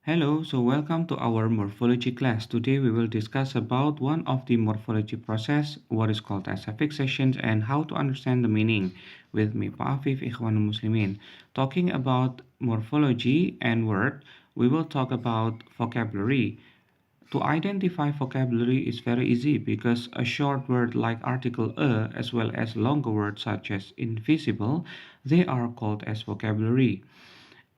Hello, so welcome to our morphology class. Today we will discuss about one of the morphology process, what is called as affixations, and how to understand the meaning. With me, Pak Afif, Ikhwanul Muslimin. Talking about morphology and word, we will talk about vocabulary. To identify vocabulary is very easy because a short word like article as well as longer words such as invisible, they are called as vocabulary.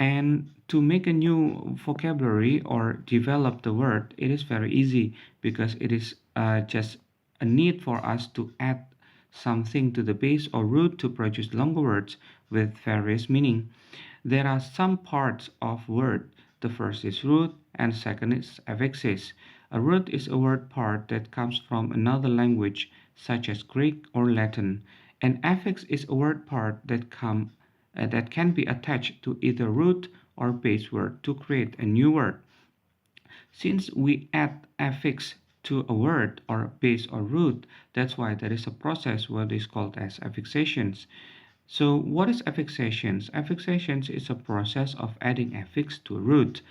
And to make a new vocabulary or develop the word, it is very easy because it is just a need for us to add something to the base or root to produce longer words with various meaning. There are some parts of word. The first is root and second is affixes. A root is a word part that comes from another language such as Greek or Latin. An affix is a word part that can be attached to either root or base word to create a new word. Since we add affix to a word or base or root, that's why there is a process what is called as affixations. So what is affixations? Affixations is a process of adding affix to a root.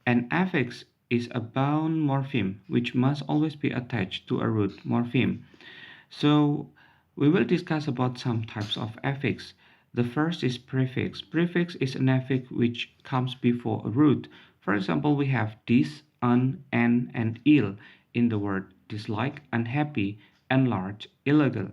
An affix is a bound morpheme which must always be attached to a root morpheme. So we will discuss about some types of affix. The first is prefix. Prefix is an affix which comes before a root. For example, we have dis, an, and ill in the word dislike, unhappy, enlarge, illegal.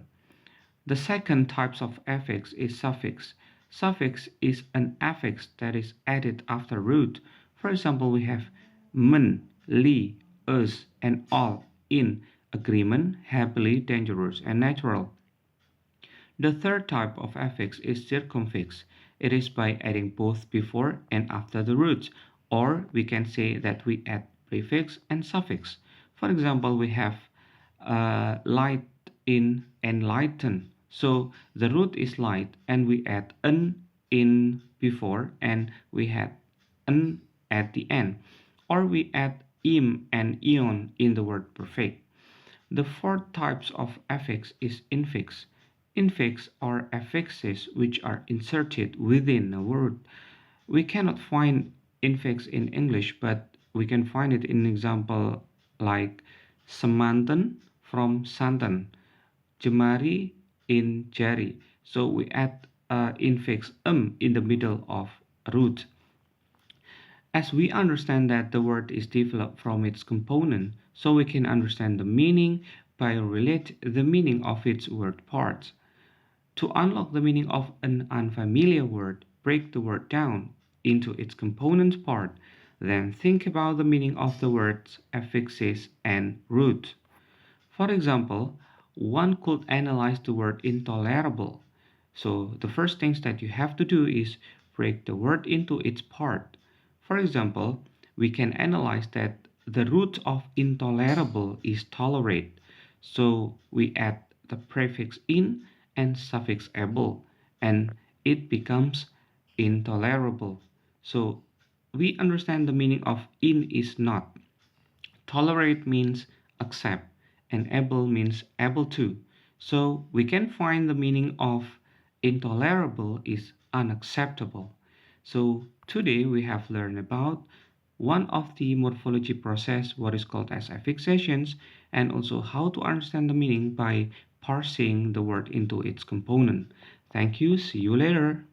The second types of affix is suffix. Suffix is an affix that is added after root. For example, we have men, li, us, and all in agreement, happily, dangerous, and natural. The third type of affix is circumfix. It is by adding both before and after the roots, or we can say that we add prefix and suffix. For example, we have light in enlighten. So the root is light and we add n in before and we had n at the end. Or we add im and ion in the word perfect. The fourth types of affix is infix. Infix are affixes which are inserted within a word. We cannot find infix in English, but we can find it in example like semantan from santan, jemari in jari. So we add infix in the middle of root. As we understand that the word is developed from its component, so we can understand the meaning by relate the meaning of its word parts. To unlock the meaning of an unfamiliar word, break the word down into its component part, then think about the meaning of the words affixes and root. For example, one could analyze the word intolerable. So the first things that you have to do is break the word into its part. For example, we can analyze that the root of intolerable is tolerate. So we add the prefix in and suffix able and it becomes intolerable. So we understand the meaning of in is not. Tolerate means accept and able means able to. So we can find the meaning of intolerable is unacceptable. So today we have learned about one of the morphology process what is called as affixations and also how to understand the meaning by parsing the word into its component. Thank you. See you later.